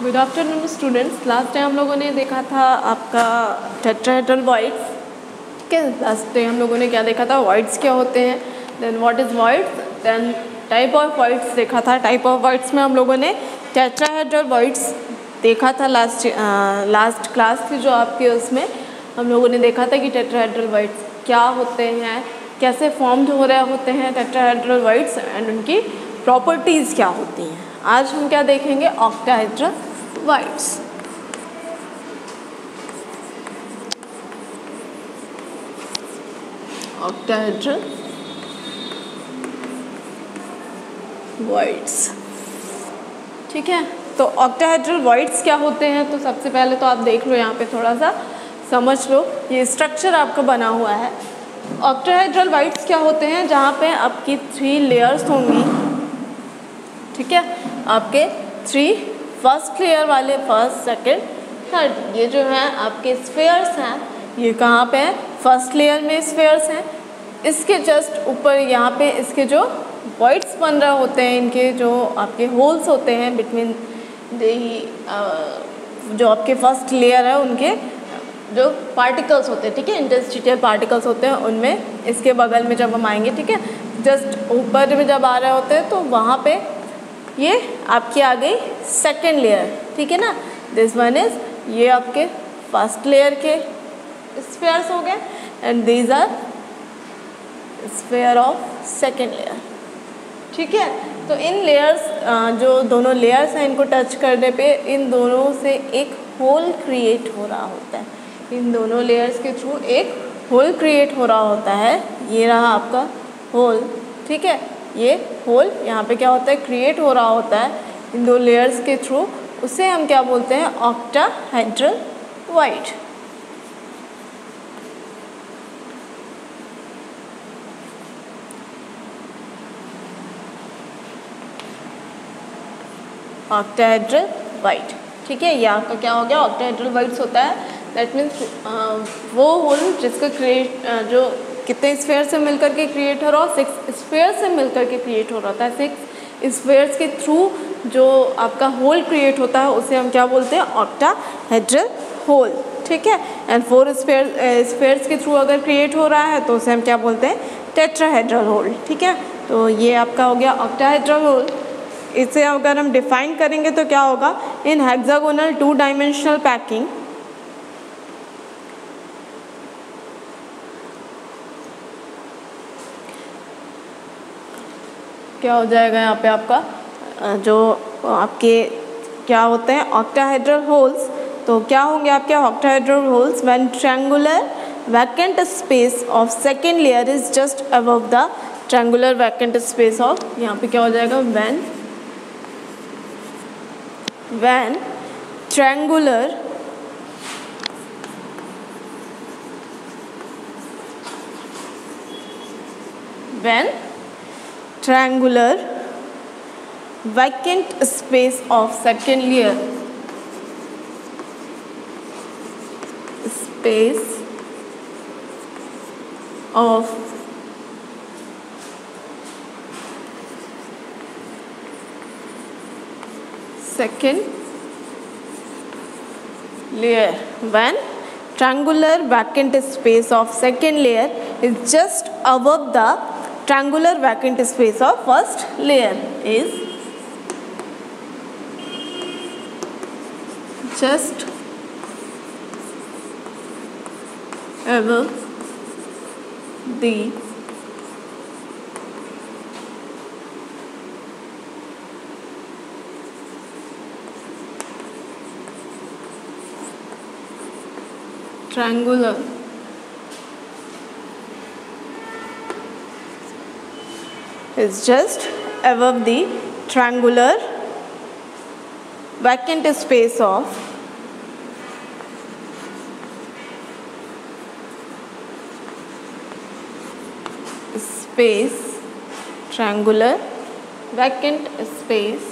Good afternoon students. Last time हम लोगों ने देखा था आपका टेट्राहेड्रल वॉइड्स। ठीक है, लास्ट टाइम हम लोगों ने क्या देखा था, वॉइड्स क्या होते हैं, then what is voids, then type of voids देखा था। टाइप ऑफ वॉइड्स में हम लोगों ने टेट्राहेड्रल वॉइड्स देखा था। लास्ट क्लास थी जो आपके, उसमें हम लोगों ने देखा था कि टेट्राहेड्रल वॉइड्स क्या होते हैं, कैसे फॉर्म्ड हो रहे होते हैं टेट्राहेड्रल वॉइड्स एंड उनकी प्रॉपर्टीज़ क्या होती हैं। आज हम क्या देखेंगे, ऑक्टाहेड्रल वॉइड्स। ऑक्टाहेड्रल वॉइड्स, ठीक है। तो ऑक्टाहेड्रल वॉइड्स क्या होते हैं, तो सबसे पहले तो आप देख लो, यहाँ पे थोड़ा सा समझ लो, ये स्ट्रक्चर आपका बना हुआ है। ऑक्टाहेड्रल वॉइड्स क्या होते हैं, जहाँ पे आपकी 3 लेयर्स होंगी, ठीक है। आपके 3 फर्स्ट लेयर वाले, फर्स्ट सेकंड थर्ड, ये जो है आपके स्फीयर्स हैं, ये कहाँ पे है, फर्स्ट लेयर में स्फीयर्स हैं। इसके जस्ट ऊपर यहाँ पे इसके जो वॉइड्स बन रहे होते हैं, इनके जो आपके होल्स होते हैं बिटवीन जो आपके फर्स्ट लेयर है, उनके जो पार्टिकल्स होते हैं, ठीक है, इंटरस्टिशियल पार्टिकल्स होते हैं, उनमें इसके बगल में जब हम आएंगे, ठीक है, जस्ट ऊपर में जब आ रहे होते हैं तो वहाँ पे ये आपकी आ गई सेकेंड लेयर, ठीक है ना। दिस वन इज, ये आपके फर्स्ट लेयर के स्फीयर्स हो गए and these are sphere of second layer, ठीक है। तो इन लेयर्स, जो दोनों लेयर्स हैं, इनको टच करने पे इन दोनों से एक होल क्रिएट हो रहा होता है। इन दोनों लेयर्स के थ्रू एक होल क्रिएट हो रहा होता है। ये रहा आपका होल, ठीक है। ये होल यहाँ पे क्या होता है, क्रिएट हो रहा होता है इन 2 लेयर्स के थ्रू। उसे हम क्या बोलते हैं, ऑक्टाहेड्रल वॉइड। ऑक्टाहेड्रल वॉइड, ठीक है। ये आपका क्या हो गया, ऑक्टाहेड्रल वॉइड्स होता है। दैट मीन्स वो होल जिसका जो कितने स्फीयर से मिलकर के क्रिएट हो रहा हो, 6 स्फीयर से मिलकर के क्रिएट हो रहा है। 6 स्फीयर्स के थ्रू जो आपका होल क्रिएट होता है, उसे हम क्या बोलते हैं, ऑक्टाहेड्रल होल, ठीक है। एंड 4 स्फीयर्स के थ्रू अगर क्रिएट हो रहा है तो उसे हम क्या बोलते हैं, टेट्राहेड्रल होल, ठीक है। तो ये आपका हो गया ऑक्टाहेड्रल होल। इसे अगर हम डिफाइन करेंगे तो क्या होगा, इन हेक्सागोनल 2 डायमेंशनल पैकिंग, क्या हो जाएगा यहाँ पे आपका, जो आपके क्या होते हैं ऑक्टाहेड्रल होल्स। तो क्या होंगे आपके octahedral holes, when triangular vacant space of second layer is just above the triangular vacant space of, यहाँ पे क्या हो जाएगा, when triangular vacant space of second layer when triangular vacant space of second layer is just above the triangular vacant space of first layer, is just above the triangular is just above the triangular vacant space of triangular vacant space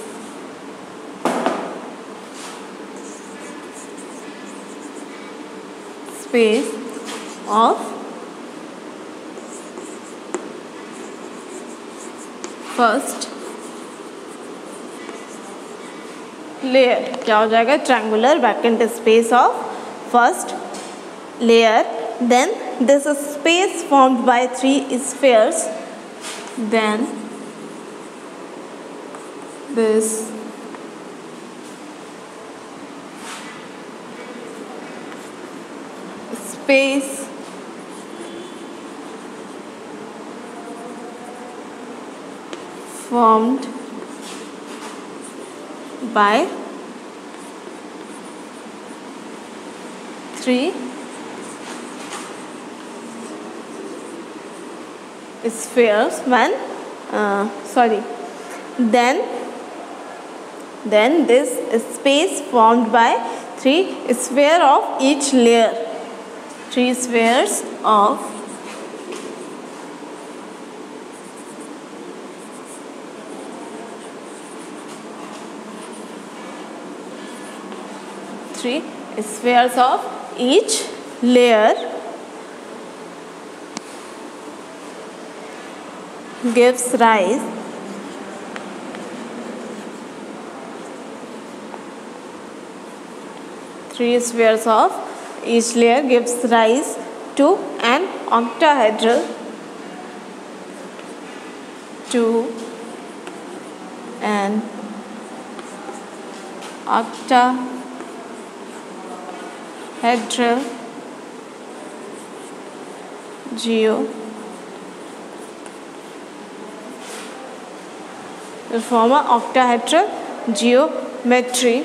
of first layer क्या हो जाएगा, triangular vacant space of first layer, then this space formed by 3 spheres, then this space formed by 3 spheres when then this space formed by 3 spheres of each layer, 3 spheres of each layer gives rise three spheres of each layer gives rise to an octahedral form an octahedral geometry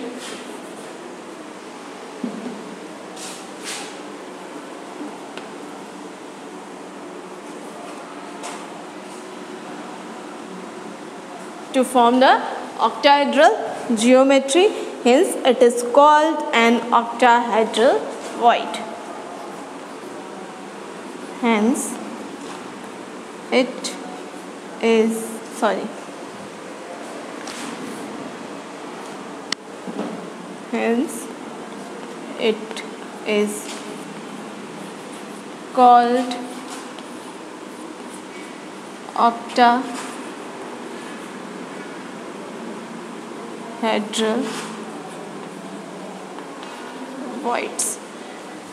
to form the octahedral geometry, hence it is called an octahedral void. Hence it is called octahedral voids.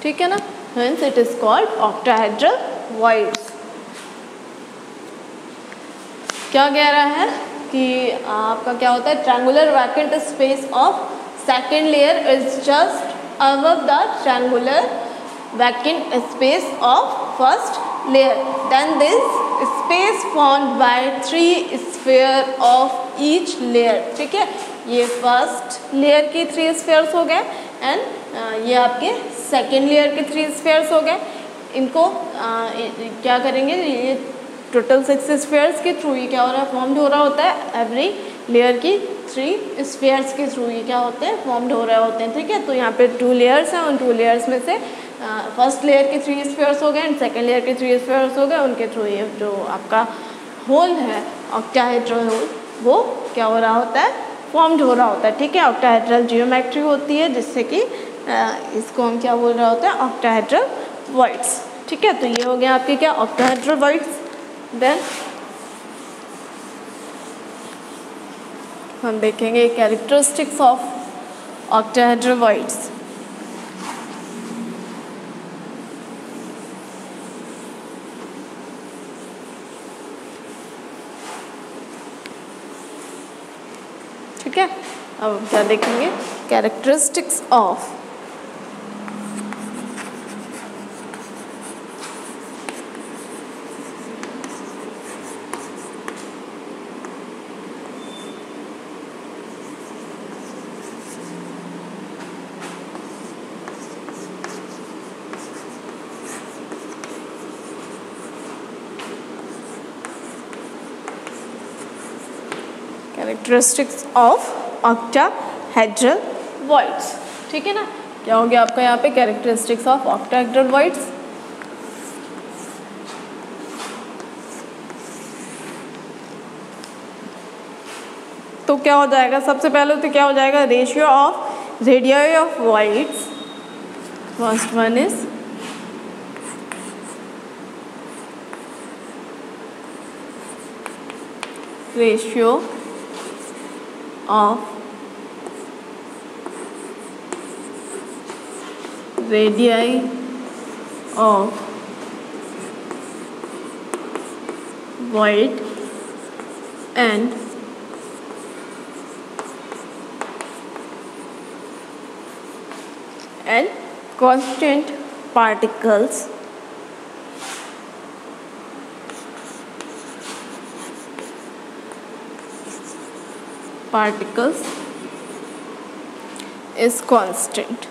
ठीक है ना, hence it is called octahedral voids. क्या कह रहा है कि आपका क्या होता है, triangular vacant space of second layer is just above the triangular vacant space of first layer, then this space formed by 3 sphere of each layer. ठीक है, ये फर्स्ट लेयर की 3 स्फीयर्स हो गए एंड ये आपके सेकेंड लेयर के 3 spheres हो गए. इनको क्या करेंगे, ये टोटल 6 स्फीयर्स के थ्रू ये क्या हो रहा है, फॉर्म्ड हो रहा होता है. एवरी लेयर की 3 स्फीयर्स के थ्रू ये क्या होते हैं, फॉर्म्ड हो रहे होते हैं. ठीक है, तो यहाँ पे 2 लेयर्स हैं, उन 2 लेयर्स में से फर्स्ट लेयर के 3 स्फीयर्स हो गए एंड सेकेंड लेयर के 3 स्फीयर्स हो गए. उनके थ्रू ये जो आपका होल है ऑक्टाहेड्रल होल, वो क्या हो रहा होता है, फॉर्म्ड हो रहा होता है. ठीक है, ऑक्टाहेड्रल जियोमेट्री होती है जिससे कि इसको हम क्या बोल रहा होता है, ऑक्टाहेड्रल वॉइड्स. ठीक है, तो ये हो गया आपके क्या, ऑक्टाहेड्रल वॉइड्स. देन हम देखेंगे कैरेक्टरिस्टिक्स ऑफ ऑक्टाहेड्रल वॉइड्स. ठीक है, अब क्या देखेंगे, characteristics of characteristics of octahedral voids. ठीक है ना, क्या हो गया आपका यहाँ पे कैरेक्टरिस्टिक्स ऑफ ऑक्टाहेड्रल वॉइड्स. तो क्या हो जाएगा, सबसे पहले तो क्या हो जाएगा, ratio of radii of voids. First one is ratio of radii of void and constant particles is constant.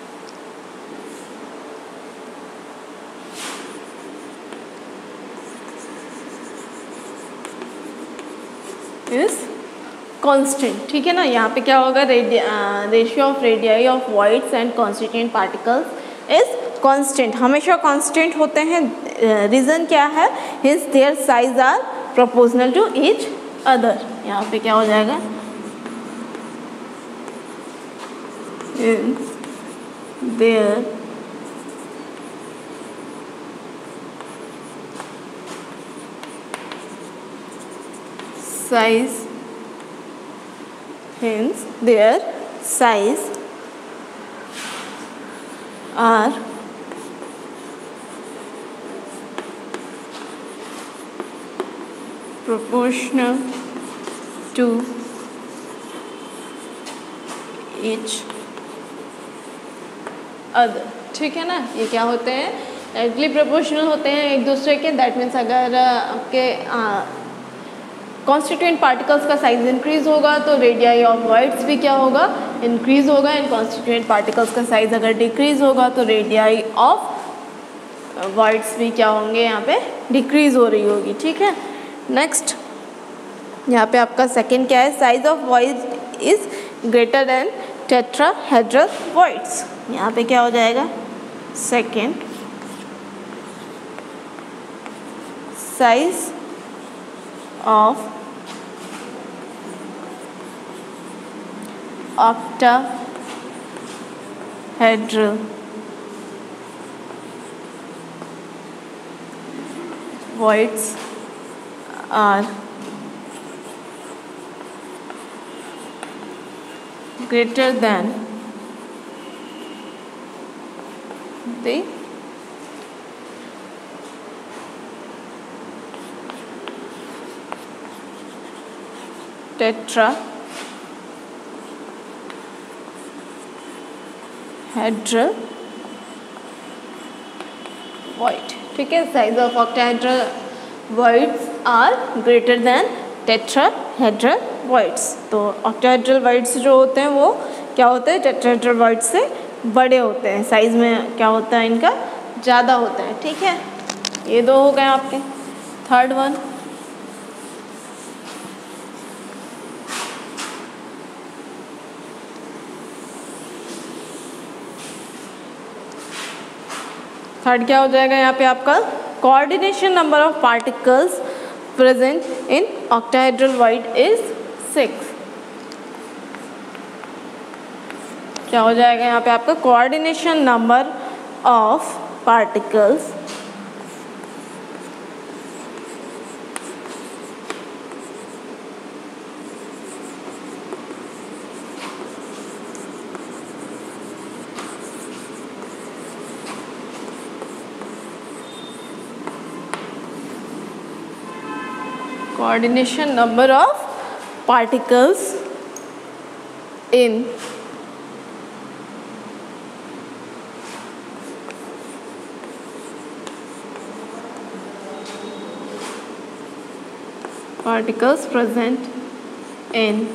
Is constant, ठीक है ना। यहाँ पे क्या होगा, ratio of radii of voids and constituent particles is constant, हमेशा कांस्टेंट होते हैं। रीज़न क्या है, hence their size are proportional to each other. यहाँ पे क्या हो जाएगा, their size, hence their size are proportional to each other, ठीक है ना। ये क्या होते हैं, डायरेक्टली प्रोपोर्शनल होते हैं एक दूसरे के। दैट मीन्स अगर आपके कॉन्स्टिट्यूएंट पार्टिकल्स का साइज इंक्रीज होगा तो रेडियाई ऑफ वॉइड्स भी क्या होगा, इंक्रीज होगा। एंड कॉन्स्टिट्यूएंट पार्टिकल्स का साइज अगर डिक्रीज होगा तो रेडियाई ऑफ वॉइड्स भी क्या होंगे, यहाँ पे डिक्रीज हो रही होगी, ठीक है। नेक्स्ट यहाँ पे आपका सेकंड क्या है, size of void is greater than tetrahedral voids. यहाँ पे क्या हो जाएगा, second size of octahedral voids are greater than the tetrahedral void, ठीक है। Size of octahedral voids are greater than tetrahedral voids. तो ऑक्टाहेड्रल वॉइड्स जो होते हैं वो क्या होते हैं, टेट्राहेड्रल वॉइड्स से बड़े होते हैं, साइज में क्या होता है इनका ज़्यादा होता है, ठीक है। ये दो हो गए आपके। थर्ड वन, थर्ड क्या हो जाएगा यहाँ पे आपका, coordination number of particles present in octahedral void is 6। क्या हो जाएगा यहाँ पे आपका, coordination number of particles coordination number of particles in particles present in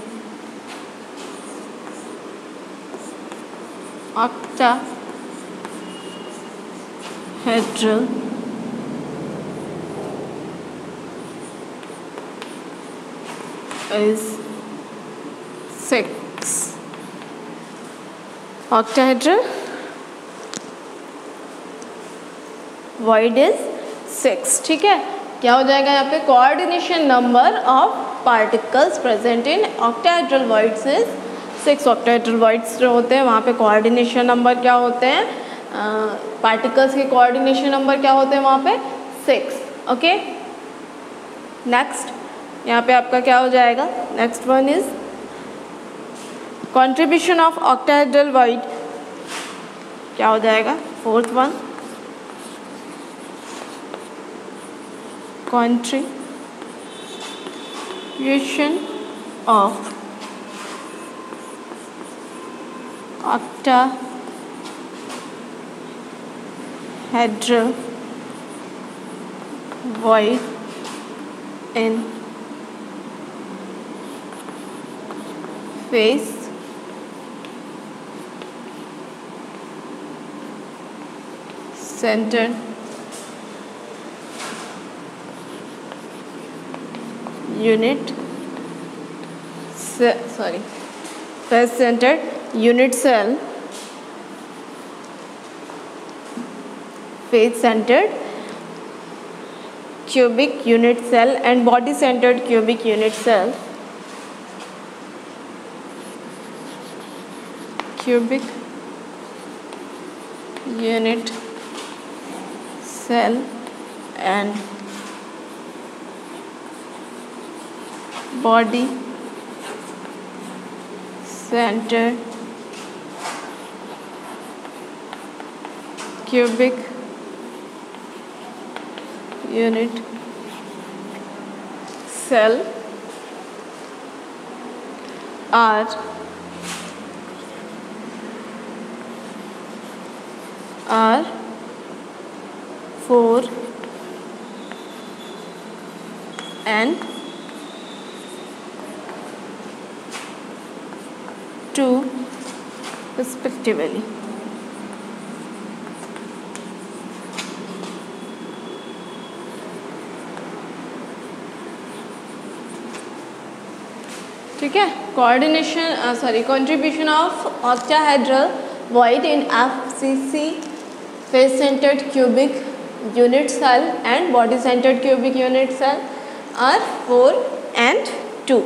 octahedral is 6। octahedral void is 6, ठीक है। क्या हो जाएगा यहाँ पे, coordination number of particles present in octahedral voids is 6। Octahedral voids जो होते हैं वहाँ पे कोऑर्डिनेशन नंबर क्या होते हैं, पार्टिकल्स के कोऑर्डिनेशन नंबर क्या होते हैं वहाँ पे 6, ओके। नेक्स्ट यहाँ पे आपका क्या हो जाएगा, next one is contribution of octahedral void. क्या हो जाएगा, fourth one, contribution of octahedral void in face centered unit face centered unit cell, face centered cubic unit cell and body centered cubic unit cell, cubic unit cell and body centered cubic unit cell are 4 and 2 respectively. ठीक है, contribution of octahedral void in FCC face centered cubic unit cell and body centered cubic unit cell are 4 and 2.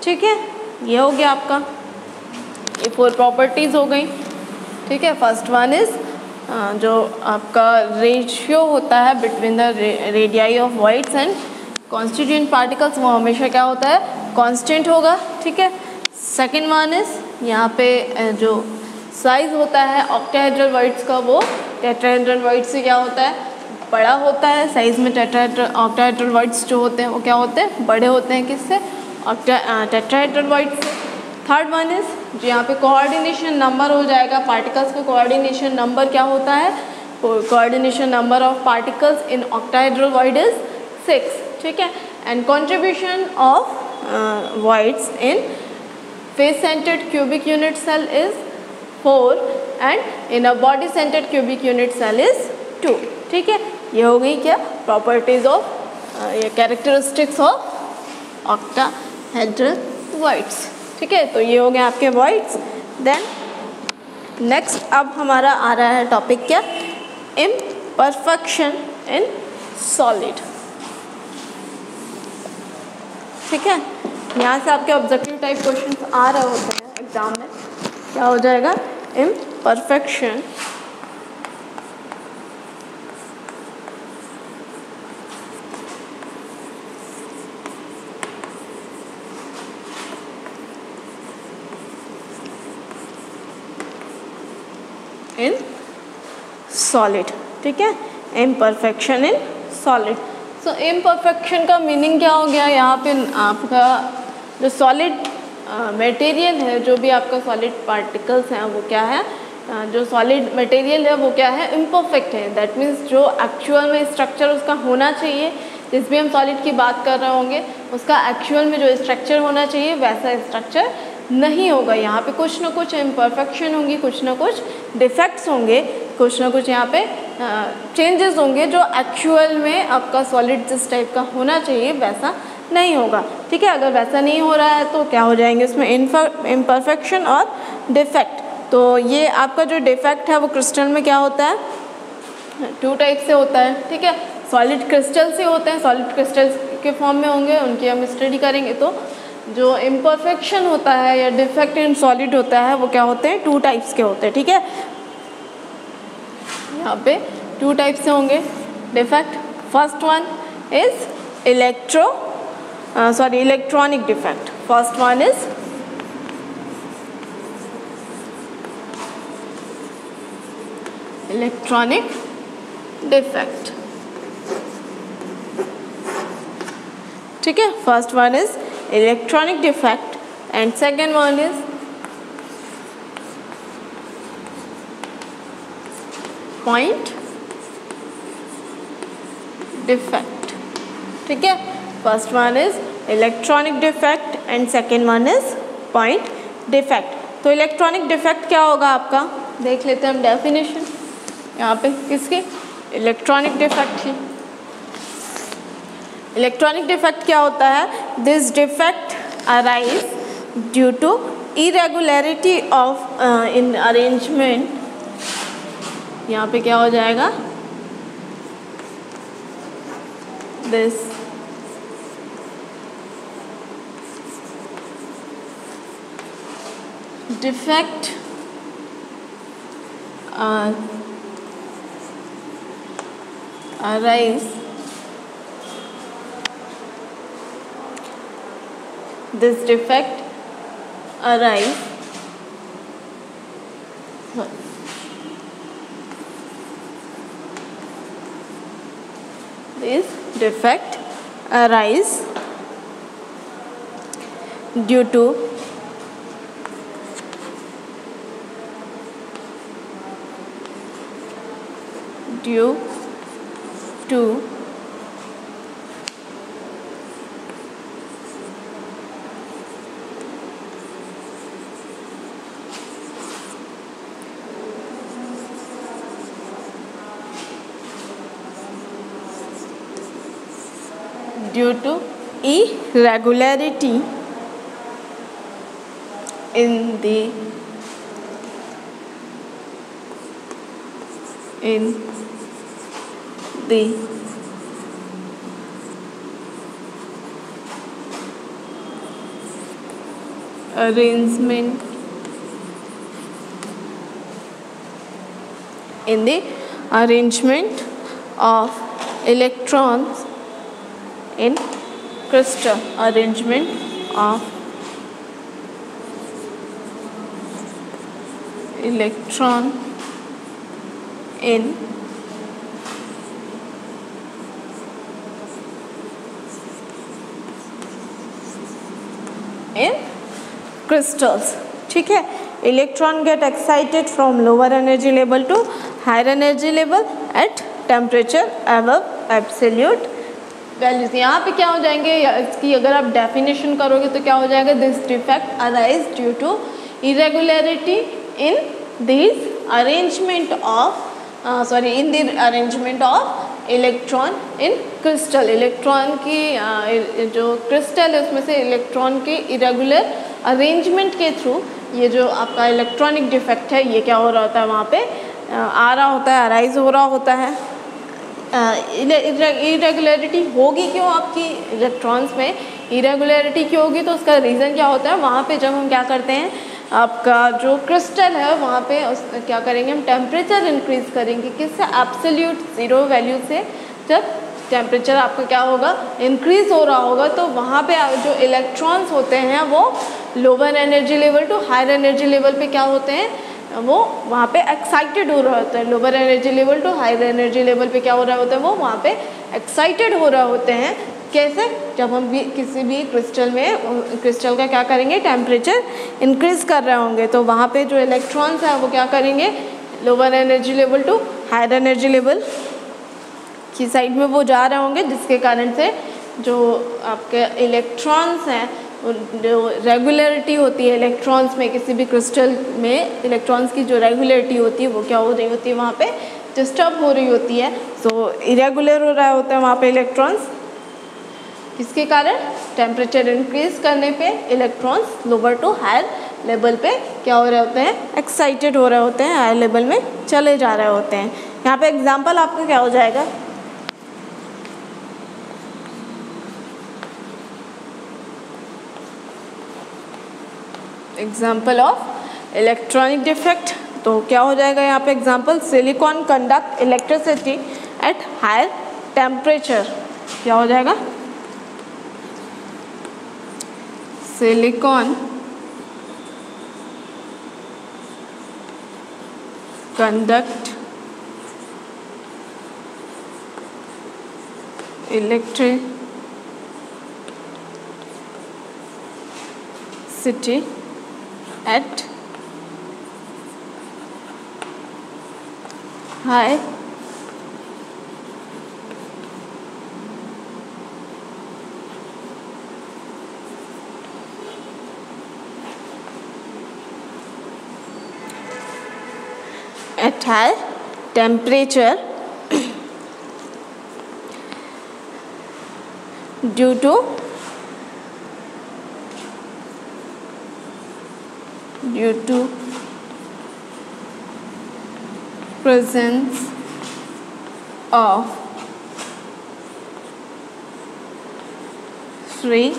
ठीक है, ये हो गया आपका, ये 4 properties हो गई. ठीक है, फर्स्ट वन इज जो आपका रेशियो होता है between the radii of voids and constituent particles, वो हमेशा क्या होता है, कांस्टेंट होगा. ठीक है, सेकंड वन इज यहाँ पे जो साइज होता है ऑक्टाहेड्रल वॉइड्स का, वो टेट्राहेड्रल वॉइड से क्या होता है, बड़ा होता है. साइज में ऑक्टाहेड्रल वॉइड्स जो होते हैं वो क्या होते हैं, बड़े होते हैं. किससे, टेट्राहेड्रल वॉइड से. थर्ड वन इज जो यहाँ पे कोऑर्डिनेशन नंबर हो जाएगा, पार्टिकल्स का कोऑर्डिनेशन नंबर क्या होता है, coordination number of particles in octahedral void is 6. ठीक है, and contribution of voids in face centered cubic unit cell is 4 and in a body centered cubic unit cell is 2. ठीक है, ये हो गई क्या, प्रॉपर्टीज ऑफ ये कैरेक्टरिस्टिक्स ऑफ ऑक्टाहेड्रल वॉइड्स. ठीक है, तो ये हो गए आपके वॉइड्स. देन नेक्स्ट अब हमारा आ रहा है टॉपिक क्या, इम्परफेक्शन इन सॉलिड. ठीक है, यहाँ से आपके ऑब्जेक्टिव टाइप क्वेश्चन आ रहे होते हैं एग्जाम में. क्या हो जाएगा, इम्परफेक्शन इन सॉलिड. ठीक है, imperfection in solid. So imperfection का मीनिंग क्या हो गया, यहाँ पे आपका जो सॉलिड मटेरियल है, जो भी आपका सॉलिड पार्टिकल्स हैं वो क्या है, जो सॉलिड मटेरियल है वो क्या है, इम्परफेक्ट है. दैट मीन्स जो एक्चुअल में स्ट्रक्चर उसका होना चाहिए, जिस भी हम सॉलिड की बात कर रहे होंगे उसका एक्चुअल में जो स्ट्रक्चर होना चाहिए वैसा स्ट्रक्चर नहीं होगा. यहाँ पे कुछ ना कुछ इम्परफेक्शन होंगी, कुछ ना कुछ डिफेक्ट्स होंगे, कुछ ना कुछ यहाँ पे चेंजेस होंगे जो एक्चुअल में आपका सॉलिड जिस टाइप का होना चाहिए वैसा नहीं होगा. ठीक है, अगर वैसा नहीं हो रहा है तो क्या हो जाएंगे उसमें, इम्परफेक्शन और डिफेक्ट. तो ये आपका जो डिफेक्ट है वो क्रिस्टल में क्या होता है, 2 टाइप से होता है. ठीक है, सॉलिड क्रिस्टल से होते हैं, सॉलिड क्रिस्टल के फॉर्म में होंगे, उनकी हम स्टडी करेंगे. तो जो इम्परफेक्शन होता है या डिफेक्ट इन सॉलिड होता है वो क्या होते हैं, 2 टाइप्स के होते हैं. ठीक है, यहाँ पे 2 टाइप से होंगे defect. First one is electronic defect. First one is electronic defect. ठीक है, first one is electronic defect and second one is point defect. ठीक है, first one is electronic defect and second one is point defect. तो electronic defect क्या होगा आपका, देख लेते हैं हम डेफिनेशन यहाँ पे किसकी, इलेक्ट्रॉनिक डिफेक्ट की। इलेक्ट्रॉनिक डिफेक्ट क्या होता है, this defect arise due to irregularity of in arrangement. यहाँ पे क्या हो जाएगा, this defect arise this defect arise this defect arise due to due to irregularity in the arrangement of electrons in crystal, arrangement of electron in crystals। ठीक है, electron get excited from lower energy level to higher energy level at temperature above absolute values. यहाँ पे क्या हो जाएंगे, इसकी अगर आप डेफिनेशन करोगे तो क्या हो जाएगा, this defect arise due to irregularity in this arrangement of in the arrangement of electron in crystal. Electron की जो क्रिस्टल है उसमें से इलेक्ट्रॉन के इरेगुलर अरेंजमेंट के थ्रू ये जो आपका इलेक्ट्रॉनिक डिफेक्ट है ये क्या हो रहा होता है, वहाँ पे आ रहा होता है, अराइज हो रहा होता है। इरेगुलरिटी होगी क्यों, आपकी इलेक्ट्रॉन्स में इरेगुलरिटी क्यों होगी, तो उसका रीज़न क्या होता है, वहाँ पे जब हम क्या करते हैं, आपका जो क्रिस्टल है वहाँ पे क्या करेंगे, हम टेम्परेचर इंक्रीज़ करेंगे, किससे, एब्सोल्यूट ज़ीरो वैल्यू से। जब टेम्परेचर आपका क्या होगा, इंक्रीज़ हो रहा होगा, तो वहाँ पे जो इलेक्ट्रॉन्स होते हैं वो lower energy level to higher energy level पे क्या होते हैं, वो वहाँ पे एक्साइटेड हो रहा होता है। Lower energy level to higher energy level पे क्या हो रहा होता है, वो वहाँ पे एक्साइटेड हो रहा होते हैं। कैसे, जब हम भी किसी भी क्रिस्टल का क्या करेंगे, टेम्परेचर इंक्रीज़ कर रहे होंगे, तो वहाँ पे जो इलेक्ट्रॉन्स हैं वो क्या करेंगे, lower energy level to higher energy level की साइड में वो जा रहे होंगे, जिसके कारण से जो आपके इलेक्ट्रॉन्स हैं, जो रेगुलरिटी होती है इलेक्ट्रॉन्स में, किसी भी क्रिस्टल में इलेक्ट्रॉन्स की जो रेगुलरिटी होती है वो क्या हो रही होती है, वहाँ पे डिस्टर्ब हो रही होती है। सो इरेगुलर हो रहा होता है वहाँ पे इलेक्ट्रॉन्स, किसके कारण, टेम्परेचर इंक्रीज करने पे electrons lower to higher level पे क्या हो रहे होते हैं, एक्साइटेड हो रहे होते हैं, हायर लेवल में चले जा रहे होते हैं। यहाँ पे एग्जाम्पल आपका क्या हो जाएगा, एग्जाम्पल ऑफ इलेक्ट्रॉनिक डिफेक्ट। तो क्या हो जाएगा यहाँ पे example, silicon conduct electricity at higher temperature. क्या हो जाएगा, silicon conduct electricity at high temperature due to presence of free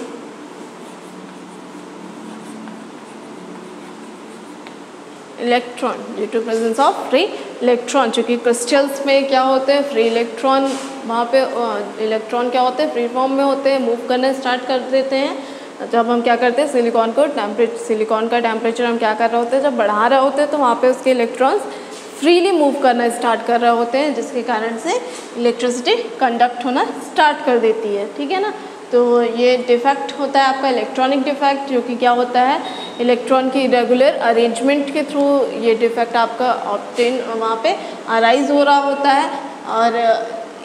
electron due to presence of free electron. चूँकि क्रिस्टल्स में क्या होते हैं, फ्री इलेक्ट्रॉन, वहाँ पे इलेक्ट्रॉन क्या होते हैं, फ्री फॉर्म में होते हैं, मूव करना स्टार्ट कर देते हैं। जब हम क्या करते हैं, सिलिकॉन का टेम्परेचर हम क्या कर रहे होते हैं, जब बढ़ा रहे होते हैं तो वहाँ पे उसके इलेक्ट्रॉन्स फ्रीली मूव करना स्टार्ट कर रहे होते हैं, जिसके कारण से इलेक्ट्रिसिटी कंडक्ट होना स्टार्ट कर देती है। ठीक है ना। तो ये डिफेक्ट होता है आपका इलेक्ट्रॉनिक डिफेक्ट, जो कि क्या होता है, इलेक्ट्रॉन की इरेगुलर अरेंजमेंट के थ्रू ये डिफेक्ट आपका ऑब्टेन वहाँ पे अराइज हो रहा होता है। और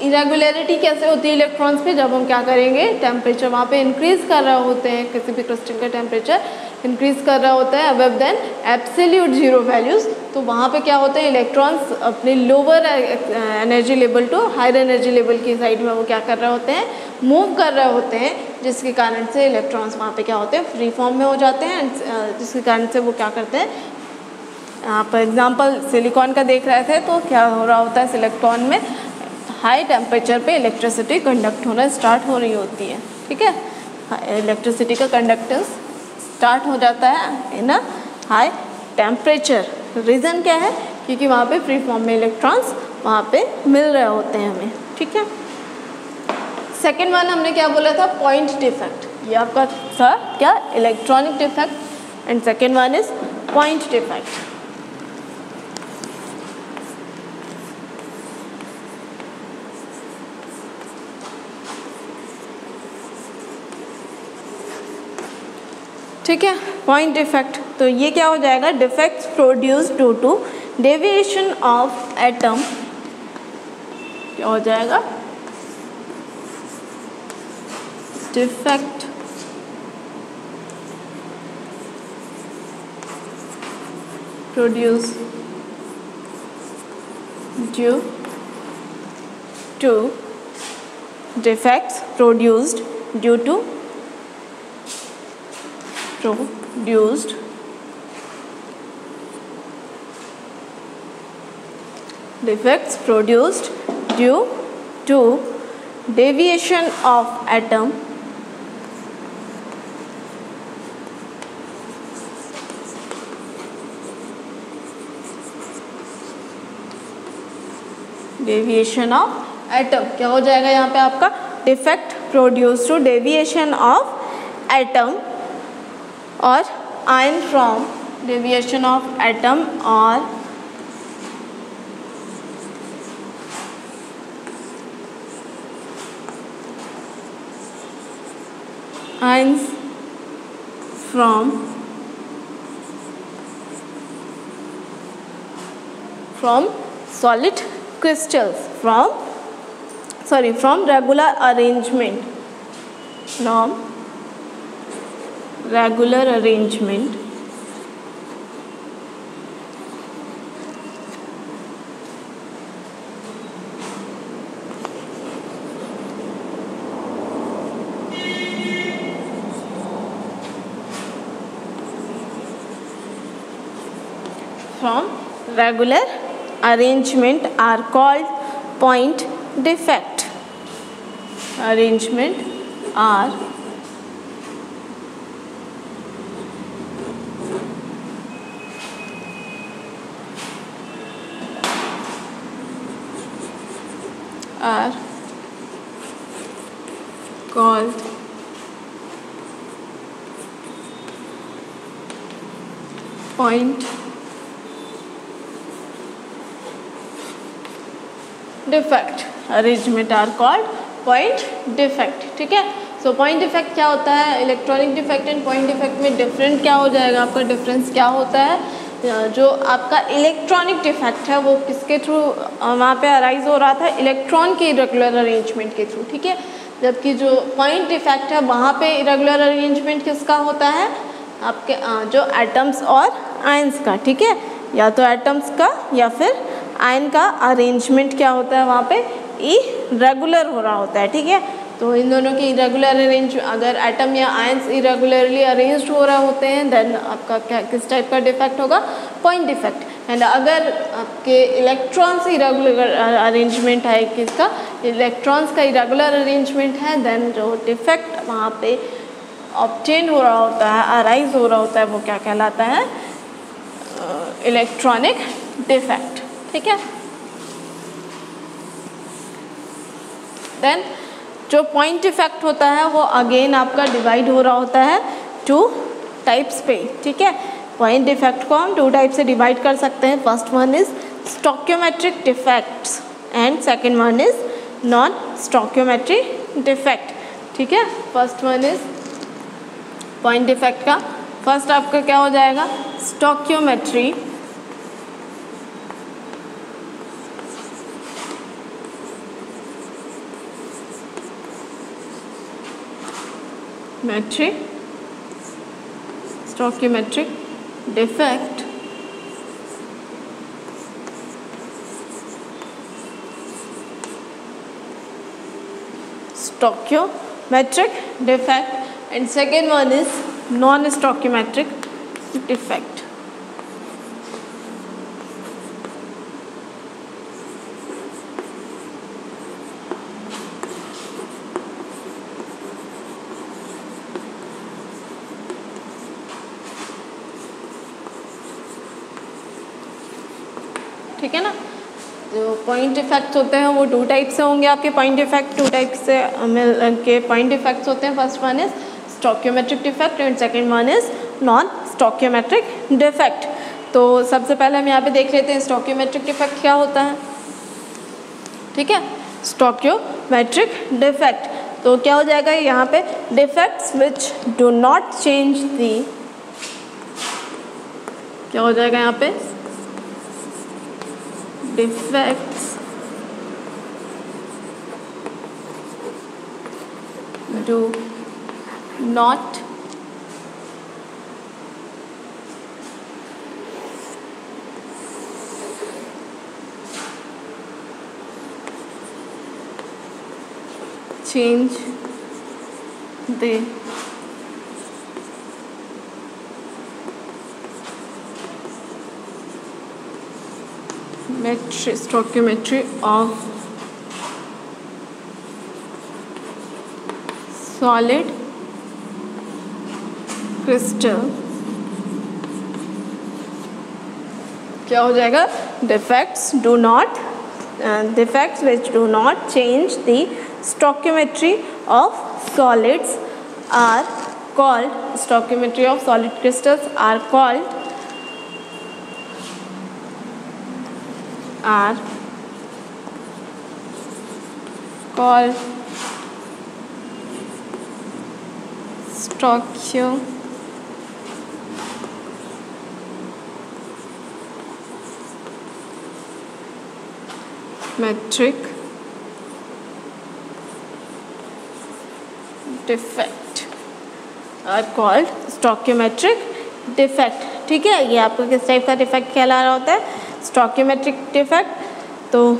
इरेगुलरिटी कैसे होती है इलेक्ट्रॉन्स पे, जब हम क्या करेंगे, टेम्परेचर वहाँ पे इंक्रीज़ कर रहे होते हैं, किसी भी क्रिस्टल का टेम्परेचर इंक्रीज़ कर रहा होता है above than absolute zero values, तो वहाँ पे क्या होते हैं, इलेक्ट्रॉन्स अपने lower energy level to higher energy level की साइड में वो क्या कर रहे होते हैं, मूव कर रहे होते हैं, जिसके कारण से इलेक्ट्रॉन्स वहाँ पे क्या होते हैं, फ्री फॉर्म में हो जाते हैं, जिसके कारण से वो क्या करते हैं। आप एग्जांपल सिलिकॉन का देख रहे थे, तो क्या हो रहा होता है, सिलिकॉन में हाई टेम्परेचर पे इलेक्ट्रिसिटी कंडक्ट होना स्टार्ट हो रही होती है। ठीक है, इलेक्ट्रिसिटी का कंडक्टेंस स्टार्ट हो जाता है इन अ हाई टेम्परेचर। रीज़न क्या है, क्योंकि वहाँ पे फ्री फॉर्म में इलेक्ट्रॉन्स वहाँ पे मिल रहे होते हैं हमें। ठीक है। सेकेंड वन हमने क्या बोला था, पॉइंट डिफेक्ट। ये आपका था क्या, electronic defect, and second one is point defect. ठीक है, पॉइंट डिफेक्ट, तो ये क्या हो जाएगा, defects produce due to deviation of atom, क्या हो जाएगा, defect produce due to defects produced due to defects produced due to deviation of atom deviation of atom, क्या हो जाएगा यहाँ पे आपका, defect produce to deviation of atom और ion from deviation of atom और ions from solid crystals, from regular arrangement, are called point defect. Arrangement are called point defect. Arrangement are called point defect, ठीक है। So point defect क्या होता है, electronic defect and point defect में different क्या हो जाएगा, आपका डिफरेंस क्या होता है, जो आपका इलेक्ट्रॉनिक डिफेक्ट है वो किसके थ्रू वहाँ पे अराइज हो रहा था, इलेक्ट्रॉन के इरेगुलर अरेंजमेंट के थ्रू, ठीक है। जबकि जो पॉइंट डिफेक्ट है वहाँ पे इरेगुलर अरेंजमेंट किसका होता है, आपके जो एटम्स और आयंस का, ठीक है, या तो एटम्स का या फिर आयन का अरेंजमेंट क्या होता है वहाँ पे इरेगुलर हो रहा होता है, ठीक है। तो इन दोनों की इरेगुलर अरेंज, अगर एटम या आयंस इरेगुलरली अरेंज्ड हो रहे होते हैं देन आपका क्या किस टाइप का डिफेक्ट होगा, पॉइंट डिफेक्ट। एंड अगर आपके इलेक्ट्रॉन्स इरेगुलर अरेंजमेंट है, किसका, इलेक्ट्रॉन्स का इरेगुलर अरेंजमेंट है, देन जो डिफेक्ट वहाँ पे ऑब्टेन हो रहा होता है, अराइज हो रहा होता है, वो क्या कहलाता है, इलेक्ट्रॉनिक डिफेक्ट, ठीक है। देन जो पॉइंट डिफेक्ट होता है वो अगेन आपका डिवाइड हो रहा होता है 2 टाइप्स पे, ठीक है। पॉइंट डिफेक्ट को हम 2 टाइप से डिवाइड कर सकते हैं। First one is stoichiometric defects and second one is non stoichiometric defect, ठीक है। First one is point defect का फर्स्ट आपका क्या हो जाएगा, stoichiometry stoichiometric defect stoichiometric defect and second one is non-stoichiometric defect. ठीक है ना। जो पॉइंट इफेक्ट्स होते हैं वो 2 टाइप से होंगे आपके, पॉइंट इफेक्ट 2 टाइप से मिल के पॉइंट इफेक्ट्स होते हैं। First one is stoichiometric defect and second one is non stoichiometric defect. तो सबसे पहले हम यहाँ पे देख लेते हैं स्टोकियोमेट्रिक डिफेक्ट क्या होता है, ठीक है। स्टोकियोमेट्रिक डिफेक्ट तो क्या हो जाएगा यहाँ पे, defects which do not change दी, क्या हो जाएगा यहाँ पे, defects do not change the stoichiometry of solid crystal, क्या हो जाएगा, defects which do not change the stoichiometry of solids are called, stoichiometry of solid crystals are called stoichiometric defect, are called stoichiometric defect, ठीक है। ये आपको किस type का defect कहला रहा होता है, स्टोकियोमेट्रिक डिफेक्ट। तो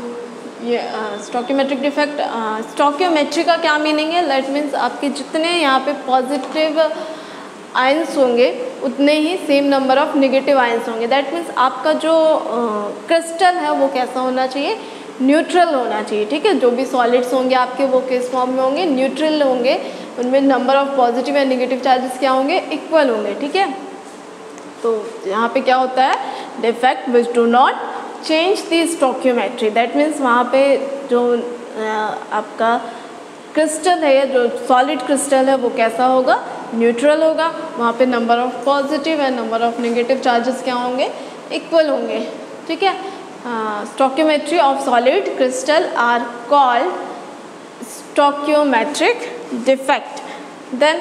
ये स्टोकियोमेट्रिक डिफेक्ट, स्टोकियोमेट्री का क्या मीनिंग है, दैट मीन्स आपके जितने यहाँ पे पॉजिटिव आयंस होंगे उतने ही same number of negative ions होंगे। दैट मीन्स आपका जो क्रिस्टल है वो कैसा होना चाहिए, न्यूट्रल होना चाहिए, ठीक है। जो भी सॉलिड्स होंगे आपके वो किस फॉर्म में होंगे, न्यूट्रल होंगे, उनमें number of positive and negative charges क्या होंगे, इक्वल होंगे, ठीक है। तो यहाँ पे क्या होता है, defect which do not change the stoichiometry, that means वहाँ पे जो आपका क्रिस्टल है, जो सॉलिड क्रिस्टल है वो कैसा होगा, न्यूट्रल होगा, वहाँ पे number of positive and number of negative charges क्या होंगे, इक्वल होंगे, ठीक है। Stoichiometry of solid crystal are called stoichiometric defect. Then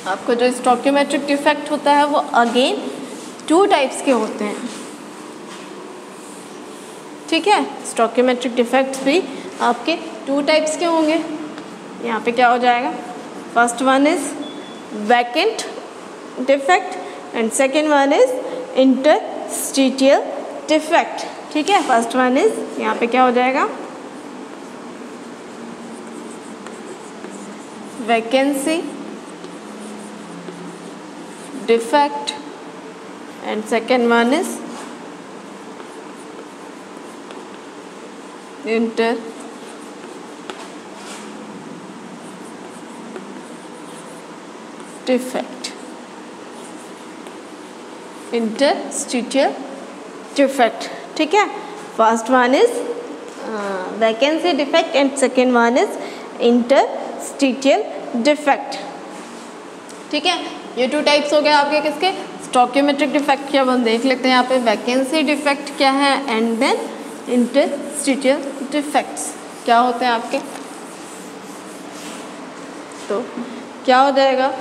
आपको जो स्टोकियोमेट्रिक डिफेक्ट होता है वो अगेन 2 टाइप्स के होते हैं, ठीक है। स्टोकियोमेट्रिक डिफेक्ट्स भी आपके 2 टाइप्स के होंगे। यहाँ पे क्या हो जाएगा, first one is vacant defect and second one is interstitial defect, ठीक है। फर्स्ट वन इज, यहाँ पे क्या हो जाएगा, vacancy defect and second one is interstitial defect, ठीक है। First one is vacancy defect and second one is interstitial defect, ठीक है। ये 2 टाइप्स हो गए आपके किसके, स्टोकियोमेट्रिक डिफेक्ट के। अब हम देख लेते हैं यहाँ पे वैकेंसी डिफेक्ट क्या है एंड देन इंटरस्टिशियल डिफेक्ट्स क्या होते हैं आपके। तो क्या हो जाएगा,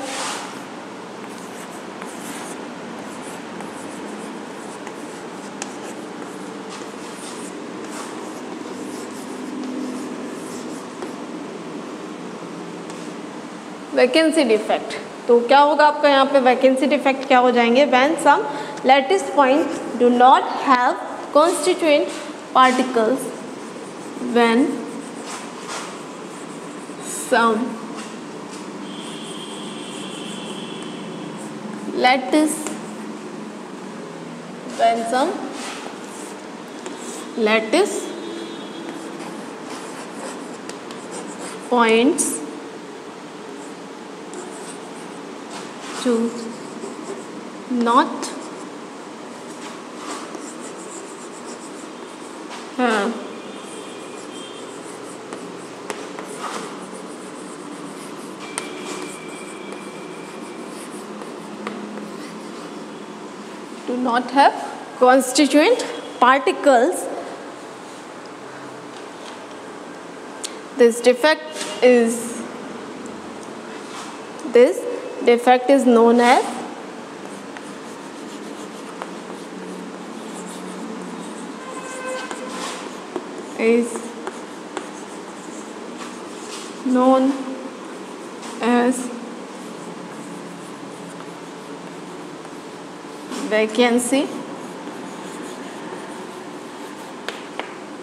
वैकेंसी डिफेक्ट। तो क्या होगा आपका यहाँ पे, वैकेंसी डिफेक्ट क्या हो जाएंगे, when some lattice points do not have constituent particles, when some lattice points do not have constituent particles, this defect is known as vacancy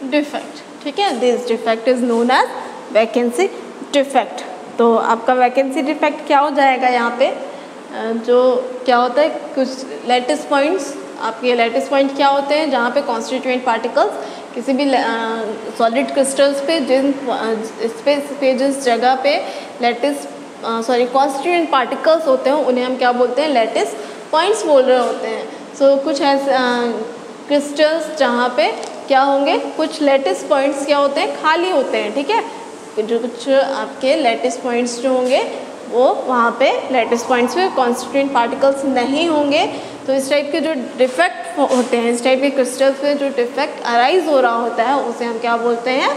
defect, ठीक है। This defect is known as vacancy defect. तो आपका vacancy defect क्या हो जाएगा यहाँ पे, जो क्या होता है, कुछ लैटिस पॉइंट्स, आपके लैटिस पॉइंट क्या होते हैं जहाँ पे कॉन्स्टिट्यूएंट पार्टिकल्स किसी भी सॉलिड क्रिस्टल्स पे जिस जगह पे कॉन्स्टिट्यूएंट पार्टिकल्स होते हैं उन्हें हम क्या बोलते हैं, लैटिस पॉइंट्स बोल रहे होते हैं। सो कुछ ऐसे क्रिस्टल्स जहाँ पे क्या होंगे, कुछ लैटिस पॉइंट्स क्या होते हैं, खाली होते हैं, ठीक है। जो कुछ आपके लैटिस पॉइंट्स जो होंगे वो वहाँ पे लैटिस पॉइंट्स पे कॉन्स्टिट्यूएंट पार्टिकल्स नहीं होंगे। तो इस टाइप के जो डिफेक्ट होते हैं, इस टाइप के क्रिस्टल्स पे जो डिफेक्ट अराइज हो रहा होता है उसे हम क्या बोलते हैं,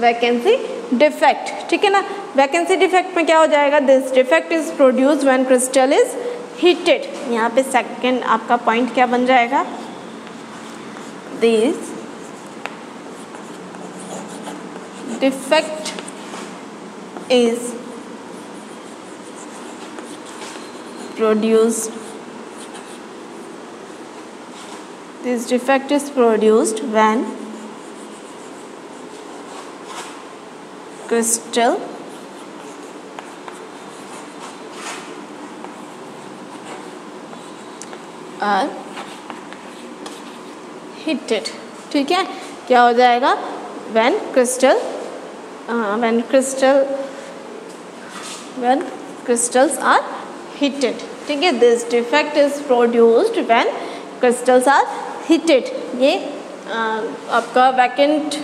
वैकेंसी डिफेक्ट, ठीक है ना। वैकेंसी डिफेक्ट में क्या हो जाएगा, this defect is produced when crystal is heated. यहाँ पे सेकेंड आपका पॉइंट क्या बन जाएगा, this defect is produced, this defect is produced when crystal are heated, ठीक है। क्या हो जाएगा, when crystals are heated, ठीक है। This defect is produced when crystals are heated। ये आपका वैकेंट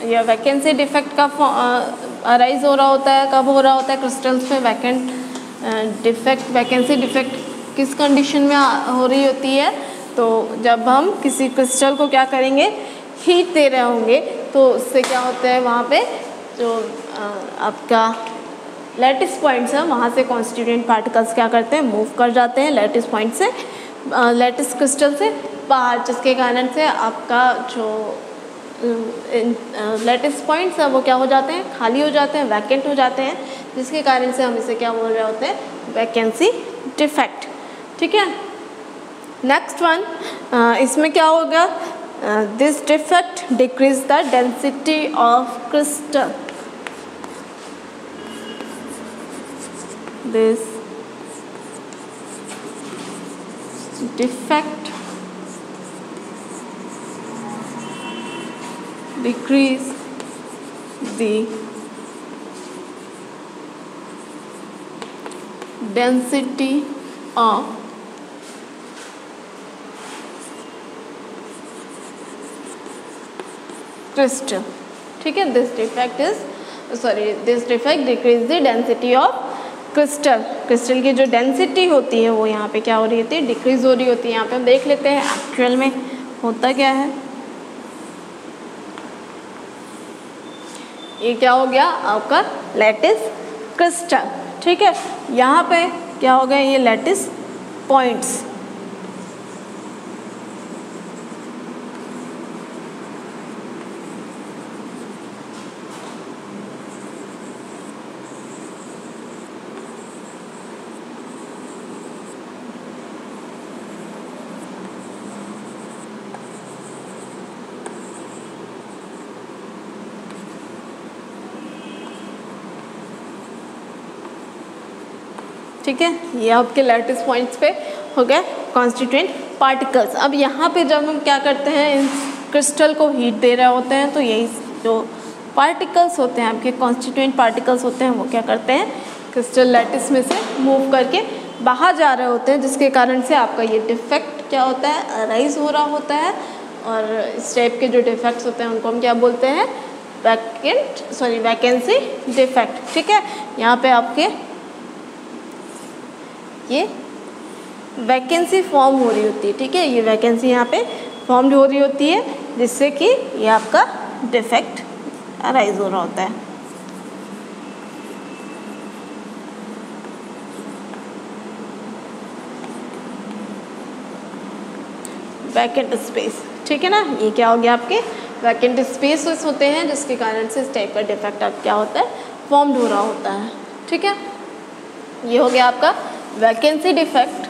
या वैकेंसी डिफेक्ट का अराइज हो रहा होता है, कब हो रहा होता है, क्रिस्टल्स पे वैकेंसी डिफेक्ट किस कंडीशन में हो रही होती है, तो जब हम किसी क्रिस्टल को क्या करेंगे, हीट दे रहे होंगे, तो उससे क्या होता है, वहाँ पे जो आपका लैटिस पॉइंट्स है, वहाँ से कॉन्स्टिट्यूएंट पार्टिकल्स क्या करते हैं, मूव कर जाते हैं लैटिस पॉइंट से, लैटिस क्रिस्टल से बाहर, जिसके कारण से आपका जो लैटिस पॉइंट्स है वो क्या हो जाते हैं, खाली हो जाते हैं, वैकेंट हो जाते हैं, जिसके कारण से हम इसे क्या बोल रहे होते हैं, वैकेंसी डिफेक्ट। ठीक है, नेक्स्ट वन, इसमें क्या होगा, this defect decrease the density of crystal, this defect decrease the density of crystal। ठीक है, this defect decrease the density of crystal की जो डेंसिटी होती है वो यहाँ पे क्या हो रही होती है, डिक्रीज हो रही होती है। यहाँ पे हम देख लेते हैं एक्चुअल में होता क्या है। ये क्या हो गया आपका लैटिस क्रिस्टल। ठीक है, यहाँ पे क्या हो गया, ये लैटिस पॉइंट्स। ठीक है, ये आपके लैटिस पॉइंट्स पे हो गए कॉन्स्टिट्यूएंट पार्टिकल्स। अब यहाँ पे जब हम क्या करते हैं, इन क्रिस्टल को हीट दे रहे होते हैं, तो यही जो पार्टिकल्स होते हैं आपके कॉन्स्टिट्यूएंट पार्टिकल्स होते हैं वो क्या करते हैं, क्रिस्टल लैटिस में से मूव करके बाहर जा रहे होते हैं, जिसके कारण से आपका ये डिफेक्ट क्या होता है, अराइज हो रहा होता है। और इस टाइप के जो डिफेक्ट्स होते हैं उनको हम क्या बोलते हैं, वैकेंसी डिफेक्ट। ठीक है, यहाँ पे आपके ये वैकेंसी फॉर्म हो रही होती है। ठीक है, ये वैकेंसी यहाँ पे फॉर्म हो रही होती है, जिससे कि ये आपका डिफेक्ट अराइज हो रहा होता है। Vacant space. ठीक है ना, ये क्या हो गया, आपके वैकेंट स्पेसेस होते हैं, जिसके कारण से इस टाइप का डिफेक्ट अब क्या होता है, फॉर्म्ड हो रहा होता है। ठीक है, ये हो गया आपका वैकेंसी डिफेक्ट।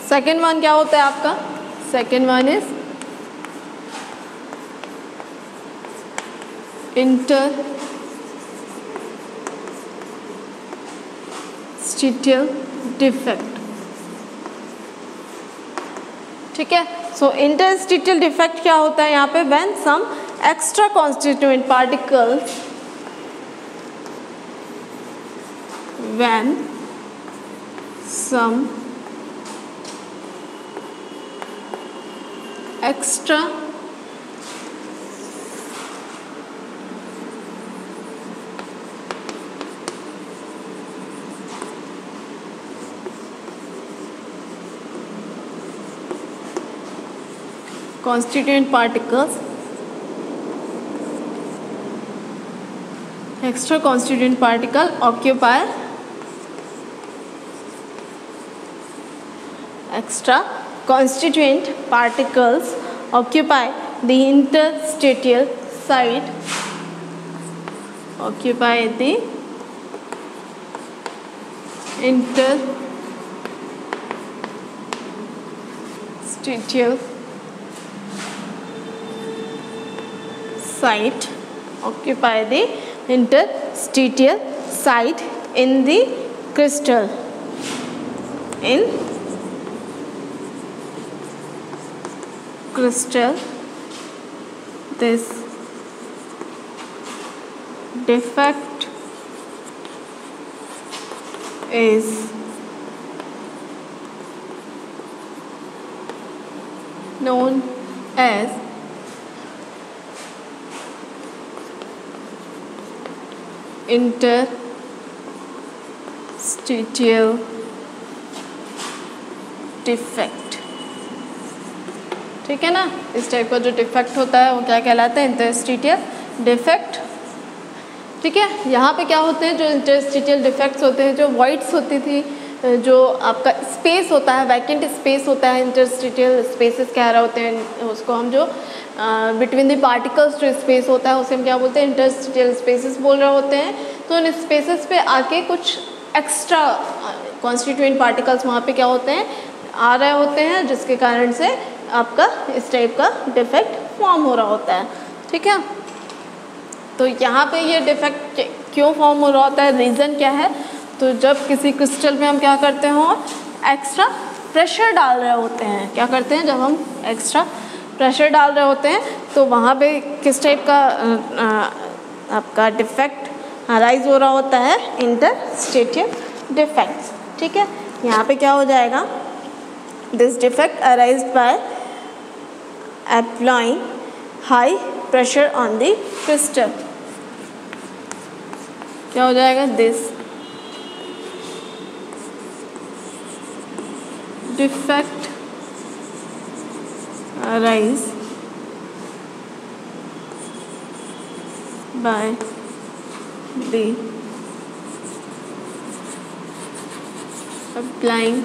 सेकेंड वन क्या होता है आपका, second one is interstitial defect. ठीक है, सो इंटरस्टिशियल डिफेक्ट क्या होता है यहाँ पे, when some extra constituent particles, when some extra constituent particles, extra constituent particle occupy, extra constituent particles occupy the interstitial site, occupy the interstitial site, occupy the interstitial site in the crystal, in crystal. This defect is known as interstitial defect, ठीक है ना। इस type का जो defect होता है वो क्या कहलाता है, इंटरस्टिशियल डिफेक्ट, ठीक है। यहाँ पे क्या होते हैं, जो इंटरस्टिशियल डिफेक्ट्स होते हैं, जो वॉइड्स होती थी, जो आपका स्पेस होता है, वैकेंट स्पेस होता है, इंटरस्टिशियल स्पेसेस कह रहे होते हैं उसको हम, जो बिटवीन द पार्टिकल्स जो स्पेस होता है उसे हम क्या बोलते हैं, इंटरस्टिशियल स्पेसेस बोल रहे होते हैं। तो उन स्पेसेस पे आके कुछ एक्स्ट्रा कॉन्स्टिट्यूएंट पार्टिकल्स वहाँ पे क्या होते हैं, आ रहे होते हैं, जिसके कारण से आपका इस टाइप का डिफेक्ट फॉर्म हो रहा होता है, ठीक है। तो यहाँ पे ये डिफेक्ट क्यों फॉर्म हो रहा होता है, रीज़न क्या है, तो जब किसी क्रिस्टल में हम क्या करते हो, एक्स्ट्रा प्रेशर डाल रहे होते हैं, क्या करते हैं, जब हम एक्स्ट्रा प्रेशर डाल रहे होते हैं तो वहाँ पे किस टाइप का आपका डिफेक्ट अराइज हो रहा होता है, इंटरस्टिशियल डिफेक्ट्स, ठीक है। यहाँ पे क्या हो जाएगा, this defect arise by applying high pressure on the crystal, क्या हो जाएगा, this defect arise by the applying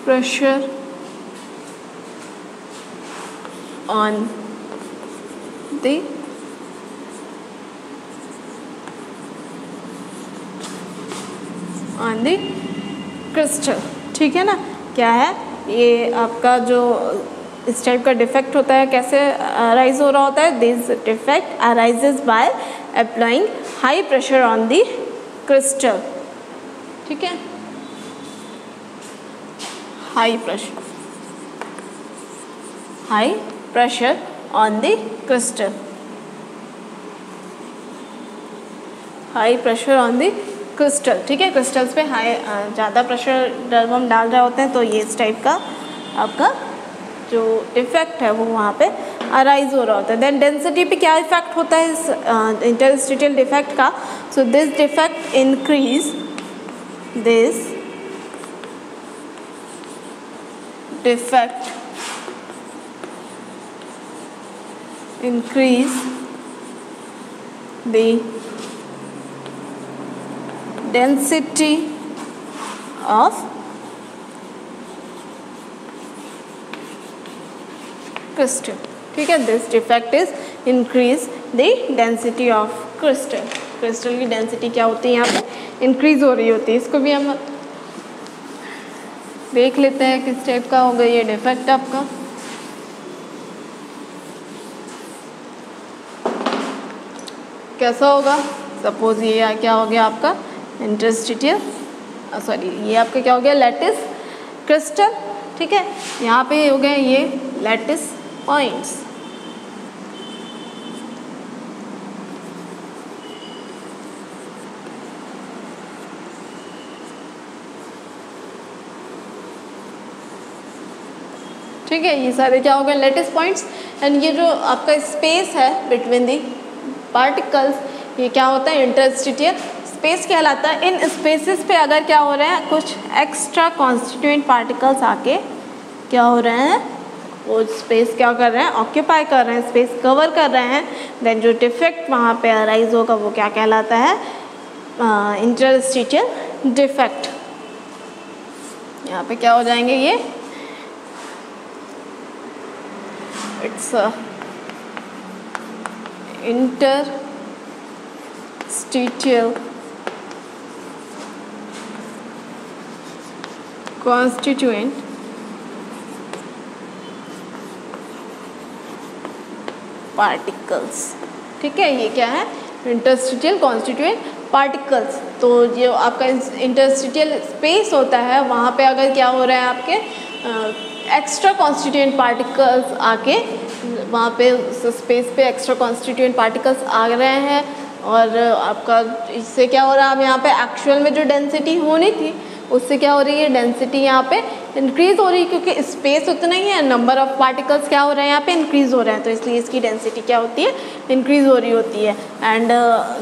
pressure on the crystal, ठीक है ना। क्या है ये आपका जो इस टाइप का डिफेक्ट होता है, कैसे अराइज हो रहा होता है, this defect arises by applying high pressure on the crystal, ठीक है, high pressure on the crystal, high pressure on the crystal, ठीक है। क्रिस्टल्स पे हाई ज़्यादा प्रेशर जब हम डाल रहे होते हैं तो ये इस टाइप का आपका जो डिफेक्ट है वो वहाँ पे अराइज हो रहा होता है। देन डेंसिटी पे क्या इफेक्ट होता है इस इंटरस्टिशियल डिफेक्ट का, so this defect increase, this defect increase the density of crystal, ठीक है। This defect is increase the density of crystal, crystal की डेंसिटी क्या होती है यहाँ पे, इंक्रीज हो रही होती है। इसको भी हम देख लेते हैं किस टाइप का होगा ये डिफेक्ट आपका। कैसा होगा, सपोज ये क्या हो गया आपका इंटरस्टिशियल, सॉरी ये आपका क्या हो गया, लैटिस क्रिस्टल, ठीक है। यहाँ पे हो गए ये लैटिस पॉइंट्स, ठीक है। ये सारे क्या हो गए, लैटिस पॉइंट्स। एंड ये जो आपका स्पेस है बिटवीन दी पार्टिकल्स, ये क्या होता है, इंटरस्टिशियल स्पेस कहलाता है। इन स्पेसेस पे अगर क्या हो रहा है, कुछ एक्स्ट्रा कॉन्स्टिट्यूएंट पार्टिकल्स आके क्या हो रहे हैं, वो स्पेस क्या कर रहे हैं, ऑक्यूपाई कर रहे हैं, स्पेस कवर कर रहे हैं, देन जो डिफेक्ट वहाँ पे अराइज होगा वो क्या कहलाता है, इंटरस्टिशियल डिफेक्ट। यहाँ पे क्या हो जाएंगे ये, इट्स इंटरस्टिशियल कॉन्स्टिट्यूएंट पार्टिकल्स, ठीक है। ये क्या है, इंटरस्टिशियल कॉन्स्टिट्यूएंट पार्टिकल्स। तो जो आपका इंटरस्टिशियल स्पेस होता है वहाँ पे अगर क्या हो रहा है, आपके एक्स्ट्रा कॉन्स्टिट्यूएंट पार्टिकल्स आके वहाँ पे स्पेस पे एक्स्ट्रा कॉन्स्टिट्यूएंट पार्टिकल्स आ रहे हैं, और आपका इससे क्या हो रहा है, अब यहाँ पे एक्चुअल में जो डेंसिटी होनी थी उससे क्या हो रही है, डेंसिटी यहाँ पे इंक्रीज़ हो रही है, क्योंकि स्पेस उतना ही है, नंबर ऑफ पार्टिकल्स क्या हो रहे हैं यहाँ पे, इंक्रीज़ हो रहे हैं, तो इसलिए इसकी डेंसिटी क्या होती है, इंक्रीज़ हो रही होती है। एंड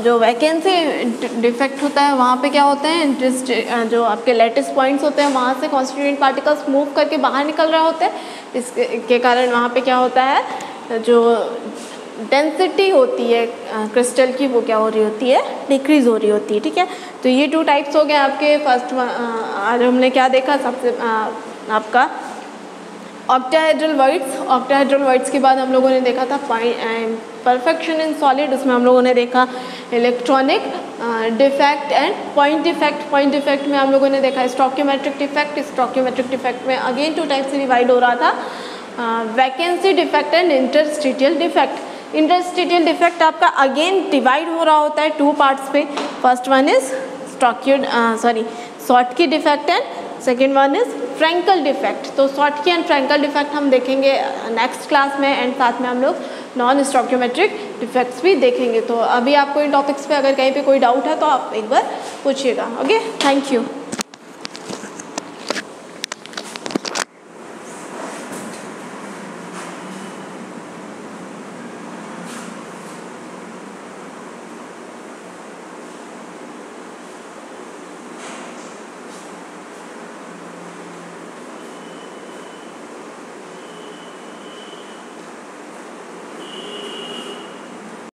जो वैकेंसी डिफेक्ट होता है वहाँ पे क्या होता है, इंटरेस्ट जो आपके लेटिस पॉइंट्स होते हैं वहाँ से कॉन्स्टिट्यूएंट पार्टिकल्स मूव करके बाहर निकल रहे होते हैं, इसके कारण वहाँ पे क्या होता है, जो डेंसिटी होती है क्रिस्टल की वो क्या हो रही होती है, डिक्रीज़ हो रही होती है। ठीक है, तो ये 2 टाइप्स हो गए आपके। फर्स्ट आज हमने क्या देखा, सबसे आपका ऑक्टाहेड्रल वाइड्स। ऑक्टाहेड्रल वाइड्स के बाद हम लोगों ने देखा था परफेक्शन इन सॉलिड, उसमें हम लोगों ने देखा electronic defect and point defect. Point defect में हम लोगों ने देखा स्टोकियोमेट्रिक डिफेक्ट। स्टोकियोमेट्रिक डिफेक्ट में अगेन 2 टाइप से डिवाइड हो रहा था, vacancy defect and interstitial defect. Interstitial defect आपका अगेन डिवाइड हो रहा होता है 2 पार्ट्स पे। First one is Schottky defect and second one is Frenkel defect. तो शॉर्टकी एंड फ्रैंकल डिफेक्ट हम देखेंगे नेक्स्ट क्लास में, एंड साथ में हम लोग नॉन स्टोकियोमेट्रिक डिफेक्ट्स भी देखेंगे। तो अभी आपको इन टॉपिक्स पे अगर कहीं पे कोई डाउट है तो आप एक बार पूछिएगा। Okay, thank you.